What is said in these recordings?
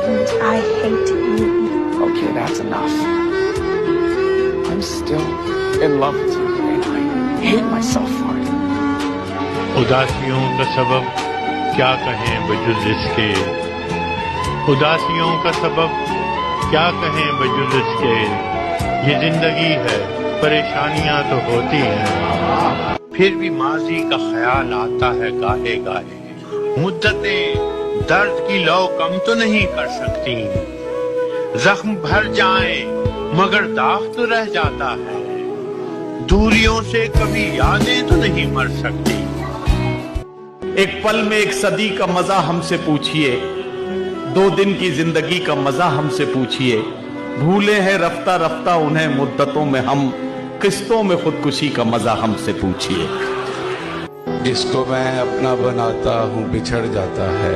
And I hate you. Okay, that's enough. I'm still in love with you, and I hate myself for it. उदासियों का सबब क्या कहें बजुज़ इसके, उदासियों का सबब क्या कहें बजुज़ इसके, ये जिंदगी है परेशानियां तो होती हैं, फिर भी माजी का ख्याल आता है गाहे गाहे, मुद्दतें दर्द की लौ कम तो नहीं कर सकती, जख्म भर जाए मगर दाग तो रह जाता है, दूरियों से कभी यादें तो नहीं मर सकती। एक पल में एक सदी का मजा हमसे पूछिए, 2 दिन की जिंदगी का मजा हमसे पूछिए, भूले हैं रफ्ता रफ्ता उन्हें मुद्दतों में हम, किस्तों में खुदकुशी का मजा हमसे पूछिए। जिसको मैं अपना बनाता हूँ बिछड़ जाता है,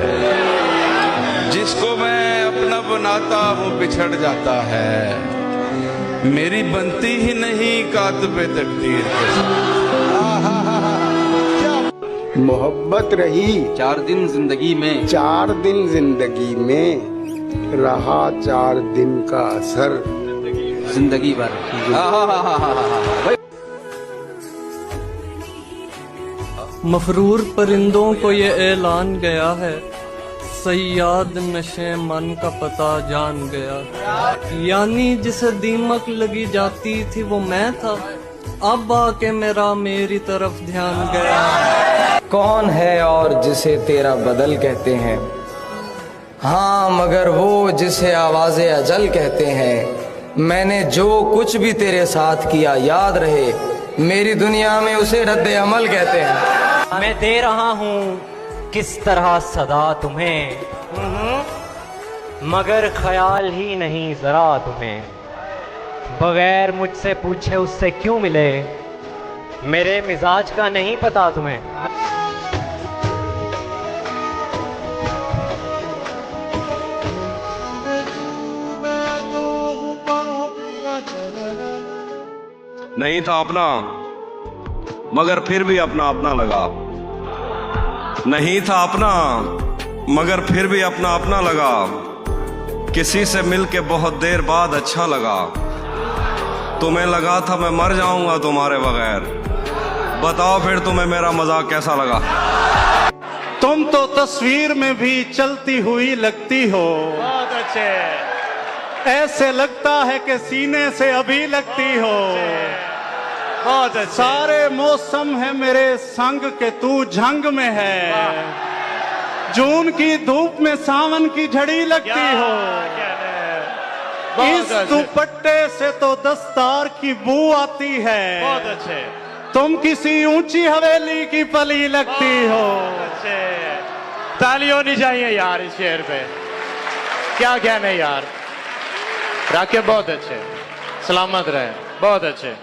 जिसको मैं अपना बनाता हूँ बिछड़ जाता है, मेरी बनती ही नहीं कातिबे तकदीर के साथ। मोहब्बत रही 4 दिन जिंदगी में, 4 दिन जिंदगी में, रहा 4 दिन का असर जिंदगी भर। मफरूर परिंदों को ये ऐलान गया है, सयाद नशे मन का पता जान गया, यानी जिसे दीमक लगी जाती थी वो मैं था, अब आके मेरी तरफ ध्यान गया। कौन है और जिसे तेरा बदल कहते हैं, हाँ मगर वो जिसे आवाज़े अजल कहते हैं, मैंने जो कुछ भी तेरे साथ किया याद रहे, मेरी दुनिया में उसे रद्द अमल कहते हैं। मैं दे रहा हूँ किस तरह सदा तुम्हें, मगर ख्याल ही नहीं जरा तुम्हें, बगैर मुझसे पूछे उससे क्यों मिले, मेरे मिजाज का नहीं पता तुम्हें। नहीं था अपना मगर फिर भी अपना अपना लगा, नहीं था अपना मगर फिर भी अपना अपना लगा, किसी से मिलके बहुत देर बाद अच्छा लगा, तुम्हें लगा था मैं मर जाऊंगा तुम्हारे बगैर, बताओ फिर तुम्हें मेरा मजाक कैसा लगा। तुम तो तस्वीर में भी चलती हुई लगती हो, बहुत अच्छे, ऐसे लगता है कि सीने से अभी लगती हो, बहुत अच्छे। सारे मौसम है मेरे संग के तू झंग में है, जून की धूप में सावन की झड़ी लगती हो, इस दुपट्टे से तो दस्तार की बू आती है, बहुत अच्छे, तुम किसी ऊंची हवेली की पली लगती हो। अच्छे, ताली होनी चाहिए यार इस शेर पे, क्या कहने यार, राके बहुत अच्छे, सलामत रहे, बहुत अच्छे।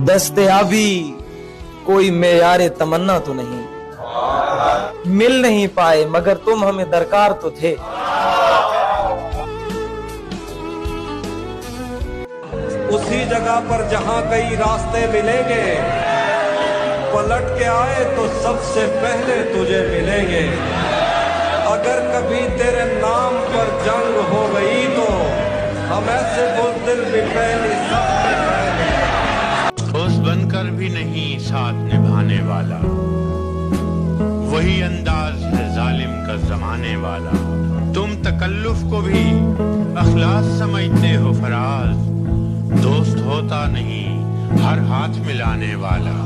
दस्तयाबी कोई मेयारे तमन्ना तो नहीं, मिल नहीं पाए मगर तुम हमें दरकार तो थे, उसी जगह पर जहां कई रास्ते मिलेंगे, पलट के आए तो सबसे पहले तुझे मिलेंगे, अगर कभी तेरे नाम पर जंग हो गई तो हम ऐसे बुज़दिल भी पहले सबसे पहले, दोस्त बनकर भी नहीं साथ निभाने वाला, वही अंदाज है जालिम का जमाने वाला, तुम तकल्लुफ को भी अखलास समझते हो फराज, दोस्त होता नहीं हर हाथ मिलाने वाला।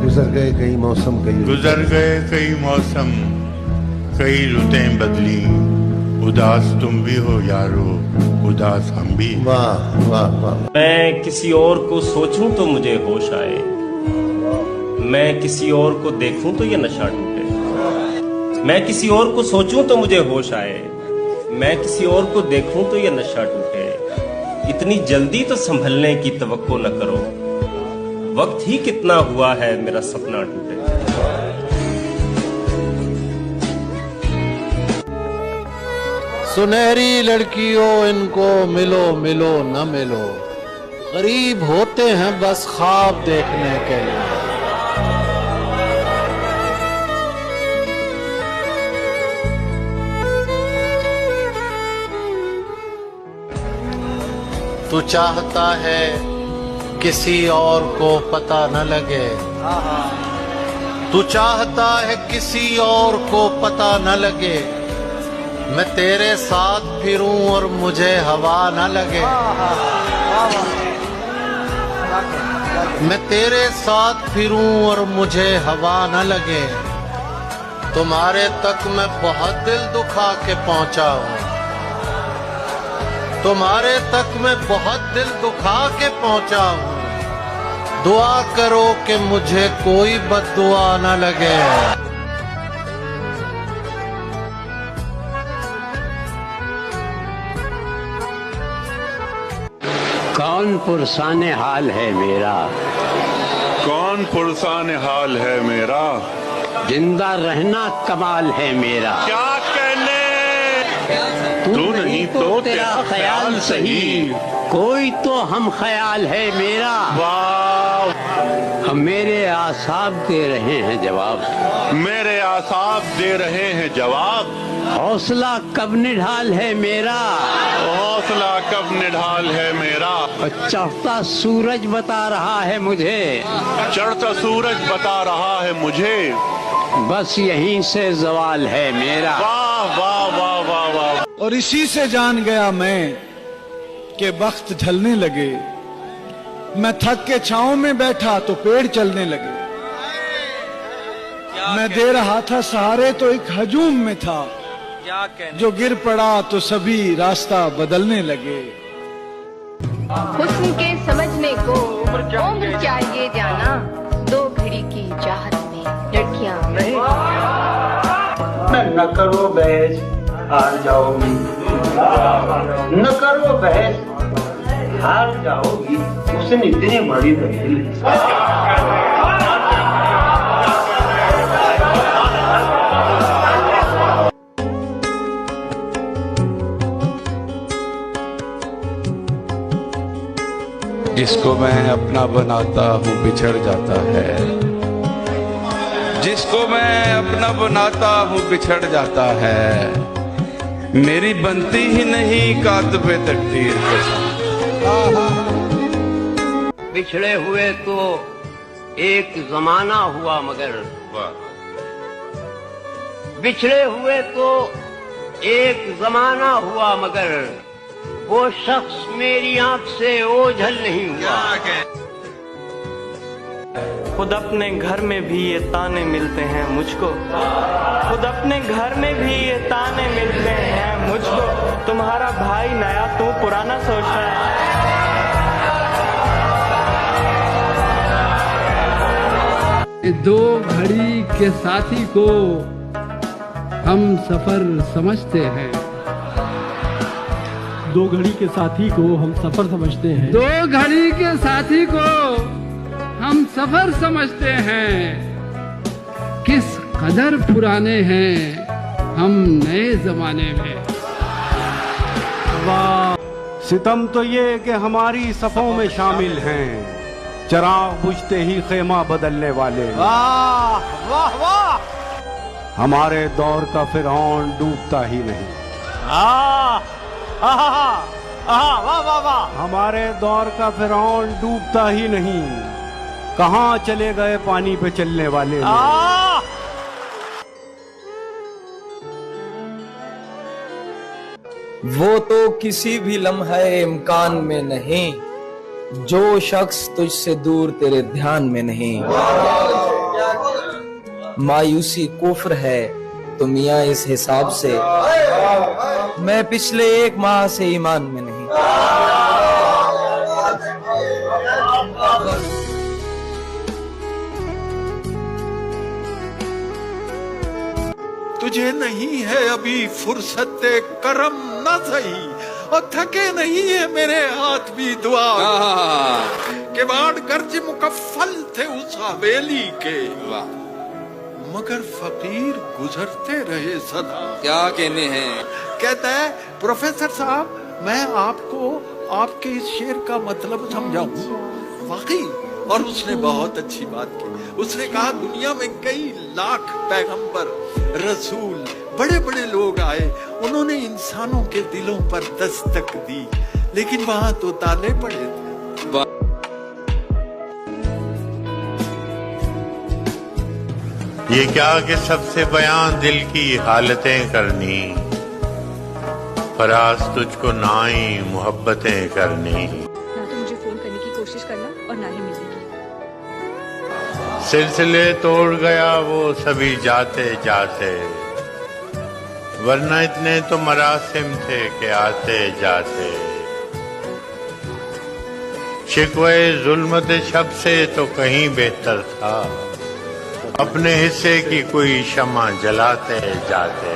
गुजर गए कई मौसम, गुजर गए कई मौसम, कई रुतें बदली, उदास तुम भी हो यारो, उदास हम भी। वाह वाह वाह। मैं किसी और को सोचूं तो मुझे होश आए, मैं किसी और को देखूं तो ये नशा टूटे, मैं किसी और को सोचूं तो मुझे होश आए, मैं किसी और को देखूं तो ये नशा टूटे, इतनी जल्दी तो संभलने की तवक्को न करो, वक्त ही कितना हुआ है मेरा सपना टूटे। सुनहरी लड़कियों इनको मिलो मिलो न मिलो, करीब होते हैं बस ख्वाब देखने के लिए। तू चाहता है किसी और को पता न लगे, तू चाहता है किसी और को पता न लगे, मैं तेरे साथ फिरूं और मुझे हवा न लगे, मैं तेरे साथ फिरूं और मुझे हवा न लगे, तुम्हारे तक मैं बहुत दिल दुखा के पहुंचा हूं, तुम्हारे तक मैं बहुत दिल दुखा के पहुंचा हूं, दुआ करो कि मुझे कोई बद्दुआ न लगे। कौन पुरसाने हाल है मेरा, कौन पुरसाने हाल है मेरा, जिंदा रहना कमाल है मेरा, क्या कहने तू नहीं तो तेरा ख्याल सही, कोई तो हम ख्याल है मेरा, वाह हम मेरे आसाब दे रहे हैं जवाब, मेरे आसाब दे रहे हैं जवाब, हौसला कब निढाल है मेरा, हौसला कब निढाल है मेरा, चढ़ता सूरज बता रहा है मुझे, चढ़ता सूरज बता रहा है मुझे, बस यहीं से जवाल है मेरा। वाह वाह वाह वाह वाह। और इसी से जान गया मैं कि वक्त ढलने लगे, मैं थक के छांव में बैठा तो पेड़ चलने लगे, मैं दे रहा था सहारे तो एक हजूम में था, जो गिर पड़ा तो सभी रास्ता बदलने लगे। हुस्न के समझने को उम्र चाहिए जाना, दो घड़ी की चाहत में लड़कियां नहीं। न करो बहस हार जाओगी, न करो बहस हार जाओगी, उसने इतनी बड़ी दलील। जिसको मैं अपना बनाता हूँ बिछड़ जाता है, जिसको मैं अपना बनाता हूँ बिछड़ जाता है, मेरी बनती ही नहीं कातबे तकदीर के साथ। बिछड़े हुए तो एक जमाना हुआ मगर, बिछड़े हुए तो एक जमाना हुआ मगर, वो शख्स मेरी आंख से ओझल नहीं हुआ। खुद अपने घर में भी ये ताने मिलते हैं मुझको, खुद अपने घर में भी ये ताने मिलते हैं मुझको, तुम्हारा भाई नया तू पुराना सोच रहा है। दो घड़ी के साथी को हम सफर समझते हैं, दो घड़ी के साथी को हम सफर समझते हैं, दो घड़ी के साथी को हम सफर समझते हैं, किस कदर पुराने हैं हम नए जमाने में। वाह, सितम तो ये कि हमारी सफों में शामिल हैं, चिराग बुझते ही खेमा बदलने वाले। वाह वाह वाह, हमारे दौर का फिरौन डूबता ही नहीं। वाह वाह वाह, हमारे दौर का फिरौन डूबता ही नहीं, कहाँ चले गए पानी पे चलने वाले। वो तो किसी भी लम्हे इम्कान में नहीं, जो शख्स तुझसे दूर तेरे ध्यान में नहीं। मायूसी कुफ्र है तो मियाँ इस हिसाब से, मैं पिछले एक माह से ईमान में नहीं। तुझे नहीं है अभी फुर्सत करम न सही, और थके नहीं है मेरे हाथ भी दुआ के बाढ़ गर्ज मुकफ्फल थे उस हवेली के, मगर फकीर गुजरते रहे सदा। क्या कहने हैं? कहता है प्रोफेसर साहब, मैं आपको आपके इस शेर का मतलब समझाऊं। वाकई, और उसने बहुत अच्छी बात की। उसने कहा दुनिया में कई लाख पैगंबर, रसूल, बड़े बड़े लोग आए, उन्होंने इंसानों के दिलों पर दस्तक दी, लेकिन वहां तो ताले पड़े थे। ये क्या कि सबसे बयान दिल की हालतें करनी, फराज तुझको ना ही मोहब्बतें करनी। ना तो मुझे फोन करने की कोशिश करना और ना ही मिलने की। सिलसिले तोड़ गया वो सभी जाते जाते, वरना इतने तो मरासिम थे कि आते जाते। शिकवे जुल्मत शब से तो कहीं बेहतर था, अपने हिस्से की कोई शमा जलाते जाते।